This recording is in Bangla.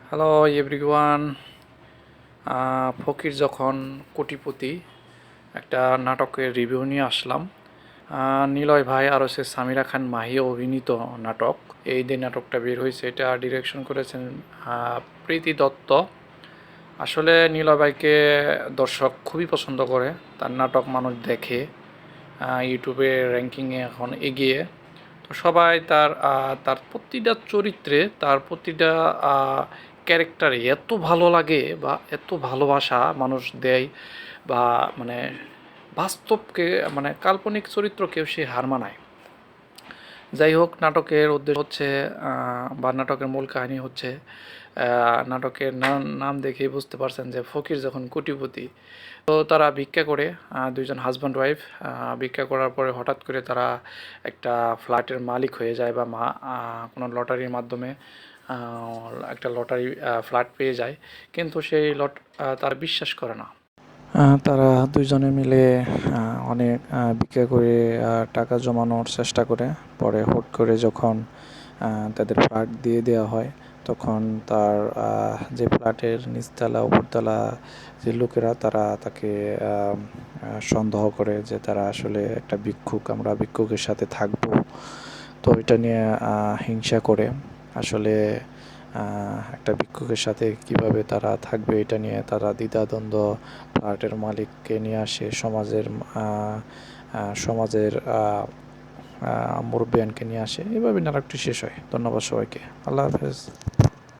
Hello everyone. ফকির যখন কোটিপতি একটা নাটকের রিভিউ নিয়ে আসলাম। নিলয় ভাই আর হচ্ছে সামিরা খান মাহি অভিনীত নাটক। এই যে নাটকটা বের হয়েছে, এটা ডিরেকশন করেছেন প্রীতি দত্ত। আসলে নিলয় ভাইকে দর্শক খুবই পছন্দ করে, তার নাটক মানুষ দেখে। ইউটিউবে র্যাঙ্কিংয়ে এখন এগিয়ে। তো সবাই তার প্রতিটা চরিত্রে, তার প্রতিটা ক্যারেক্টারে এত ভালো লাগে বা এত ভালোবাসা মানুষ দেয়, বা মানে বাস্তবকে মানে কাল্পনিক চরিত্রকেও সে হার মানায়। যাই হোক, নাটকের উদ্দেশ্য হচ্ছে বা নাটকের মূল কাহিনী হচ্ছে, নাটকের নাম নাম দেখেই বুঝতে পারছেন যে ফকির যখন কোটিপতি, তো তারা ভিক্ষা করে, দুইজন হাজব্যান্ড ওয়াইফ ভিক্ষা করার পরে হঠাৎ করে তারা একটা ফ্ল্যাটের মালিক হয়ে যায়, বা কোনো লটারির মাধ্যমে একটা লটারি ফ্ল্যাট পেয়ে যায়। কিন্তু সেই তারা বিশ্বাস করে না। তারা দুইজনে মিলে অনেক ভিক্ষা করে টাকা জমানোর চেষ্টা করে। পরে হুট করে যখন তাদের ফ্ল্যাট দিয়ে দেওয়া হয়, তখন তার যে ফ্ল্যাটের নিচতলা উপরতলা যে লোকেরা, তারা তাকে সন্দেহ করে যে তারা আসলে একটা ভিক্ষুক, আমরা ভিক্ষুকের সাথে থাকবো। তো এটা নিয়ে হিংসা করে। আসলে একটা ভিক্ষুকের সাথে কিভাবে তারা থাকবে, এটা নিয়ে তারা দ্বিধাদ্বন্দ্ব। ফ্ল্যাটের মালিককে নিয়ে আসে, সমাজের মুরব্বিয়ানকে নিয়ে আসে। এভাবে নাটকটি শেষ হয়। ধন্যবাদ সবাইকে। আল্লাহ হাফেজ।